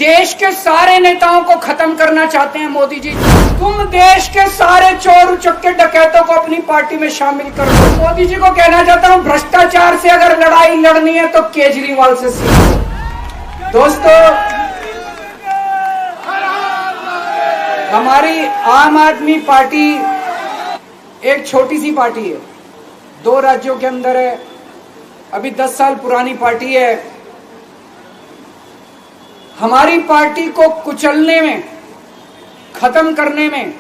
देश के सारे नेताओं को खत्म करना चाहते हैं मोदी जी। तुम देश के सारे चोर उचक्के डकैतों को अपनी पार्टी में शामिल कर लो। मोदी जी को कहना चाहता हूं, भ्रष्टाचार से अगर लड़ाई लड़नी है तो केजरीवाल से सीखो। दोस्तों, हमारी आम आदमी पार्टी एक छोटी सी पार्टी है, 2 राज्यों के अंदर है, अभी 10 साल पुरानी पार्टी है। हमारी पार्टी को कुचलने में, खत्म करने में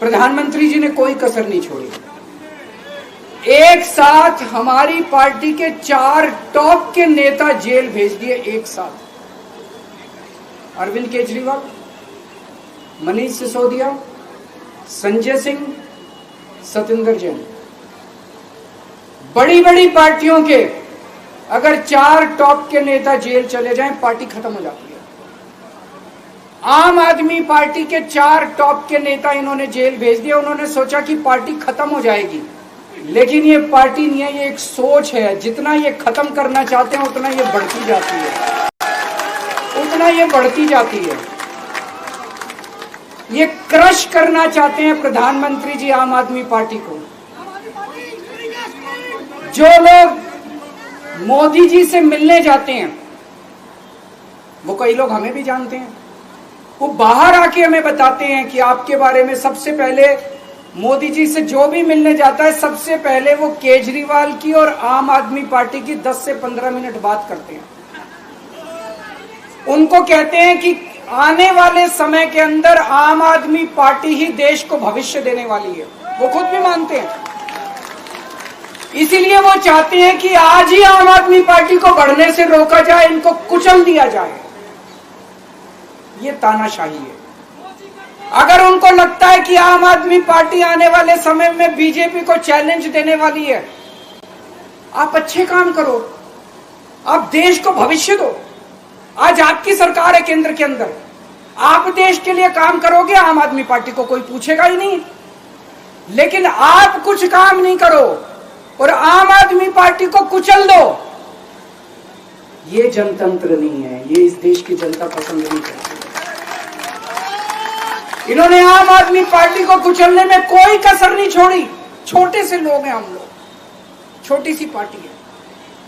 प्रधानमंत्री जी ने कोई कसर नहीं छोड़ी। एक साथ हमारी पार्टी के 4 टॉप के नेता जेल भेज दिए एक साथ। अरविंद केजरीवाल, मनीष सिसोदिया, संजय सिंह, सतिंदर जैन। बड़ी बड़ी पार्टियों के अगर 4 टॉप के नेता जेल चले जाएं, पार्टी खत्म हो जाती है। आम आदमी पार्टी के 4 टॉप के नेता इन्होंने जेल भेज दिया। उन्होंने सोचा कि पार्टी खत्म हो जाएगी, लेकिन ये पार्टी नहीं है, ये एक सोच है। जितना ये खत्म करना चाहते हैं उतना ये बढ़ती जाती है, उतना ये बढ़ती जाती है। ये क्रश करना चाहते हैं प्रधानमंत्री जी आम आदमी पार्टी को। जो लोग मोदी जी से मिलने जाते हैं, वो कई लोग हमें भी जानते हैं, वो बाहर आके हमें बताते हैं कि आपके बारे में सबसे पहले मोदी जी से जो भी मिलने जाता है, सबसे पहले वो केजरीवाल की और आम आदमी पार्टी की 10 से 15 मिनट बात करते हैं। उनको कहते हैं कि आने वाले समय के अंदर आम आदमी पार्टी ही देश को भविष्य देने वाली है। वो खुद भी मानते हैं। इसीलिए वो चाहते हैं कि आज ही आम आदमी पार्टी को बढ़ने से रोका जाए, इनको कुचल दिया जाए। ये तानाशाही है। अगर उनको लगता है कि आम आदमी पार्टी आने वाले समय में बीजेपी को चैलेंज देने वाली है, आप अच्छे काम करो, आप देश को भविष्य दो। आज आपकी सरकार है केंद्र के अंदर, आप देश के लिए काम करोगे, आम आदमी पार्टी को कोई पूछेगा ही नहीं। लेकिन आप कुछ काम नहीं करो और आम आदमी पार्टी को कुचल दो, ये जनतंत्र नहीं है, ये इस देश की जनता पसंद नहीं करती। इन्होंने आम आदमी पार्टी को कुचलने में कोई कसर नहीं छोड़ी। छोटे से लोग हैं हम लोग, छोटी सी पार्टी है।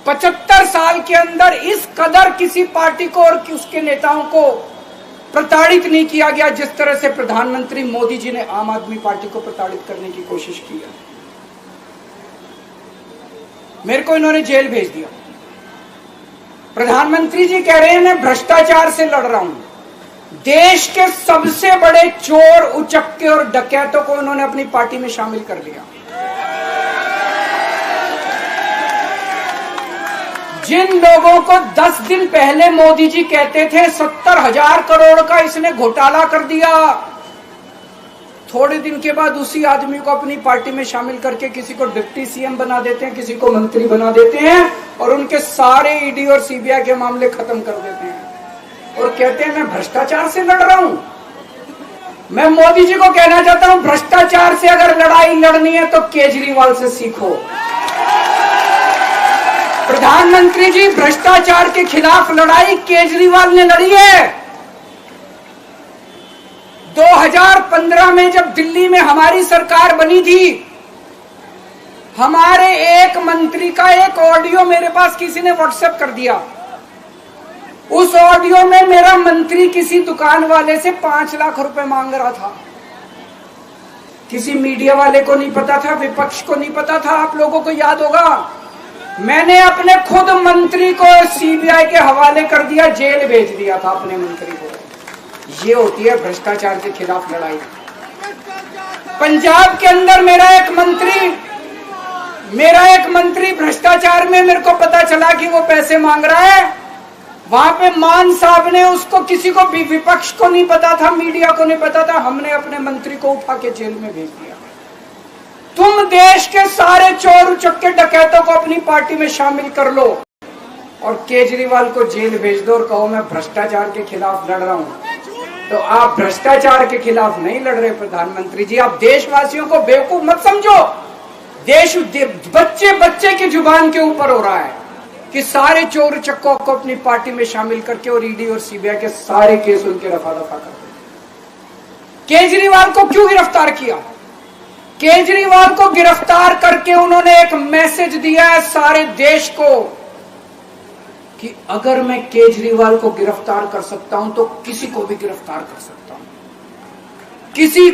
75 साल के अंदर इस कदर किसी पार्टी को और उसके नेताओं को प्रताड़ित नहीं किया गया जिस तरह से प्रधानमंत्री मोदी जी ने आम आदमी पार्टी को प्रताड़ित करने की कोशिश की है। मेरे को इन्होंने जेल भेज दिया। प्रधानमंत्री जी कह रहे हैं मैं भ्रष्टाचार से लड़ रहा हूं। देश के सबसे बड़े चोर उचक्के और डकैतों को उन्होंने अपनी पार्टी में शामिल कर लिया। जिन लोगों को 10 दिन पहले मोदी जी कहते थे 70,000 करोड़ का इसने घोटाला कर दिया, थोड़े दिन के बाद उसी आदमी को अपनी पार्टी में शामिल करके किसी को डिप्टी सीएम बना देते हैं, किसी को मंत्री बना देते हैं और उनके सारे ईडी और सीबीआई के मामले खत्म कर देते हैं और कहते हैं मैं भ्रष्टाचार से लड़ रहा हूं। मैं मोदी जी को कहना चाहता हूं, भ्रष्टाचार से अगर लड़ाई लड़नी है तो केजरीवाल से सीखो। प्रधानमंत्री जी, भ्रष्टाचार के खिलाफ लड़ाई केजरीवाल ने लड़ी है। 2015 में जब दिल्ली में हमारी सरकार बनी थी, हमारे एक मंत्री का एक ऑडियो मेरे पास किसी ने व्हाट्सएप कर दिया। उस ऑडियो में मेरा मंत्री किसी दुकान वाले से 5 लाख रुपए मांग रहा था। किसी मीडिया वाले को नहीं पता था, विपक्ष को नहीं पता था। आप लोगों को याद होगा, मैंने अपने खुद मंत्री को सीबीआई के हवाले कर दिया, जेल भेज दिया था अपने मंत्री को। ये होती है भ्रष्टाचार के खिलाफ लड़ाई। पंजाब के अंदर मेरा एक मंत्री भ्रष्टाचार में, मेरे को पता चला कि वो पैसे मांग रहा है। वहां पे मान साहब ने उसको, किसी को भी, विपक्ष को नहीं पता था, मीडिया को नहीं पता था, हमने अपने मंत्री को उठा के जेल में भेज दिया। तुम देश के सारे चोर उचक्के डकैतों को अपनी पार्टी में शामिल कर लो और केजरीवाल को जेल भेज दो और कहो मैं भ्रष्टाचार के खिलाफ लड़ रहा हूं। तो आप भ्रष्टाचार के खिलाफ नहीं लड़ रहे प्रधानमंत्री जी। आप देशवासियों को बेवकूफ मत समझो। देश बच्चे बच्चे की जुबान के ऊपर हो रहा है कि सारे चोर चक्कों को अपनी पार्टी में शामिल करके और ईडी और सीबीआई के सारे केस उनके रफा दफा कर दें। केजरीवाल को क्यों गिरफ्तार किया? केजरीवाल को गिरफ्तार करके उन्होंने एक मैसेज दिया है सारे देश को कि अगर मैं केजरीवाल को गिरफ्तार कर सकता हूं तो किसी को भी गिरफ्तार कर सकता हूं।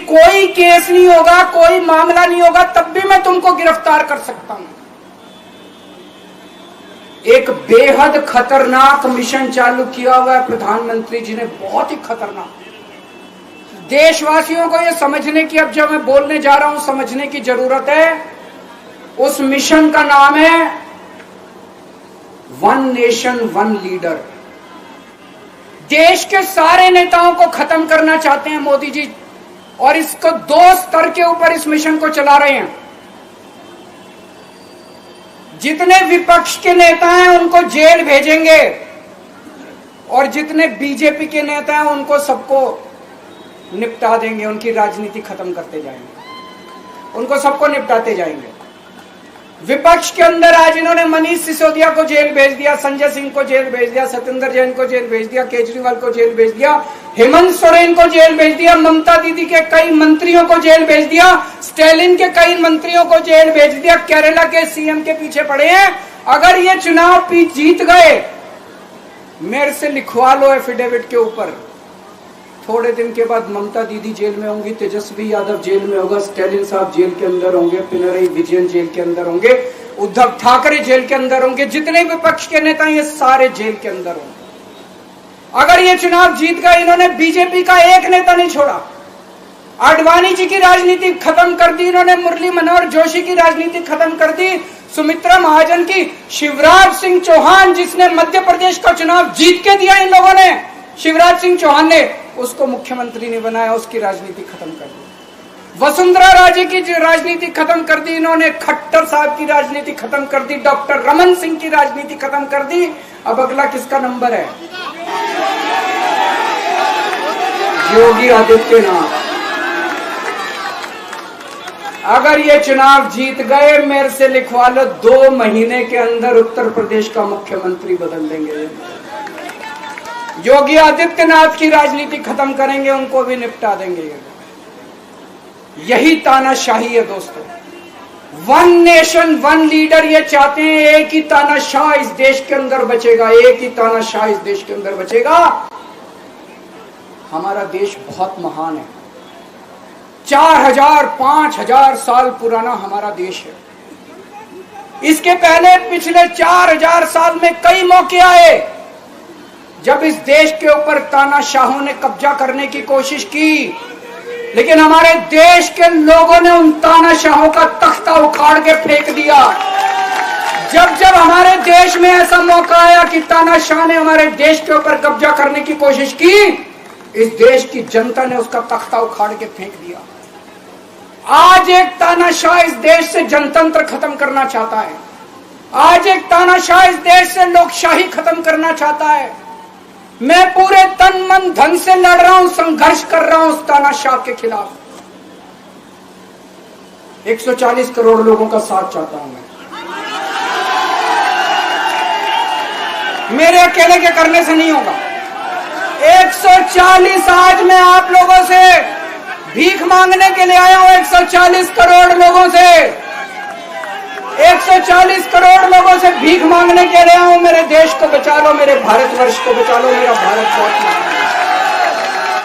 कोई केस नहीं होगा, कोई मामला नहीं होगा, तब भी मैं तुमको गिरफ्तार कर सकता हूं। एक बेहद खतरनाक मिशन चालू किया हुआ है प्रधानमंत्री जी ने, बहुत ही खतरनाक। देशवासियों को यह समझने की, अब जब मैं बोलने जा रहा हूं, समझने की जरूरत है। उस मिशन का नाम है वन नेशन वन लीडर। देश के सारे नेताओं को खत्म करना चाहते हैं मोदी जी, और इसको 2 स्तर के ऊपर इस मिशन को चला रहे हैं। जितने विपक्ष के नेता हैं उनको जेल भेजेंगे, और जितने बीजेपी के नेता हैं उनको सबको निपटा देंगे, उनकी राजनीति खत्म करते जाएंगे, उनको सबको निपटाते जाएंगे। विपक्ष के अंदर आज इन्होंने मनीष सिसोदिया को जेल भेज दिया, संजय सिंह को जेल भेज दिया, सत्येंद्र जैन को जेल भेज दिया, केजरीवाल को जेल भेज दिया, हेमंत सोरेन को जेल भेज दिया, ममता दीदी के कई मंत्रियों को जेल भेज दिया, स्टालिन के कई मंत्रियों को जेल भेज दिया, केरला के सीएम के पीछे पड़े हैं। अगर ये चुनाव जीत गए, मेरे से लिखवा लो एफिडेविट के ऊपर, थोड़े दिन के बाद ममता दीदी जेल में होंगी, तेजस्वी यादव जेल में होगा, स्टालिन साहब जेल के अंदर होंगे, पिनरई विजयन जेल के अंदर होंगे, उद्धव ठाकरे जेल के अंदर होंगे, जितने विपक्ष के नेता ये सारे जेल के अंदर होंगे। अगर ये चुनाव जीत गए, इन्होंने बीजेपी का एक नेता नहीं छोड़ा। आडवाणी जी की राजनीति खत्म कर दी इन्होंने, मुरली मनोहर जोशी की राजनीति खत्म कर दी, सुमित्रा महाजन की, शिवराज सिंह चौहान जिसने मध्य प्रदेश का चुनाव जीत के दिया इन लोगों ने, शिवराज सिंह चौहान ने उसको मुख्यमंत्री नहीं बनाया, उसकी राजनीति खत्म कर दी। वसुंधरा राजे की राजनीति खत्म कर दी इन्होंने, खट्टर साहब की राजनीति खत्म कर दी, डॉक्टर रमन सिंह की राजनीति खत्म कर दी। अब अगला किसका नंबर है? योगी आदित्यनाथ। अगर ये चुनाव जीत गए, मेरे से लिखवा लो, 2 महीने के अंदर उत्तर प्रदेश का मुख्यमंत्री बदल देंगे। योगी आदित्यनाथ की राजनीति खत्म करेंगे, उनको भी निपटा देंगे। यही तानाशाही है दोस्तों। वन नेशन वन लीडर ये चाहते हैं, एक ही तानाशाह इस देश के अंदर बचेगा, एक ही तानाशाह इस देश के अंदर बचेगा। हमारा देश बहुत महान है, 4000 5000 साल पुराना हमारा देश है। इसके पहले पिछले 4000 साल में कई मौके आए जब इस देश के ऊपर तानाशाहों ने कब्जा करने की कोशिश की, लेकिन हमारे देश के लोगों ने उन तानाशाहों का तख्ता उखाड़ के फेंक दिया। जब जब हमारे देश में ऐसा मौका आया कि तानाशाह ने हमारे देश के ऊपर कब्जा करने की कोशिश की, इस देश की जनता ने उसका तख्ता उखाड़ के फेंक दिया। आज एक तानाशाह इस देश से जनतंत्र खत्म करना चाहता है, आज एक तानाशाह इस देश से लोकशाही खत्म करना चाहता है। मैं पूरे तन मन धन से लड़ रहा हूं, संघर्ष कर रहा हूं उस तानाशाह के खिलाफ। 140 करोड़ लोगों का साथ चाहता हूं मैं। मेरे अकेले के करने से नहीं होगा। 140 आज मैं आप लोगों से भीख मांगने के लिए आया हूं, 140 करोड़ लोगों से, 140 करोड़ लोगों से भीख मांगने के लिए आया हूं। मेरे देश को बचा लो, मेरे भारतवर्ष को बचा लो, मेरा भारत बहुत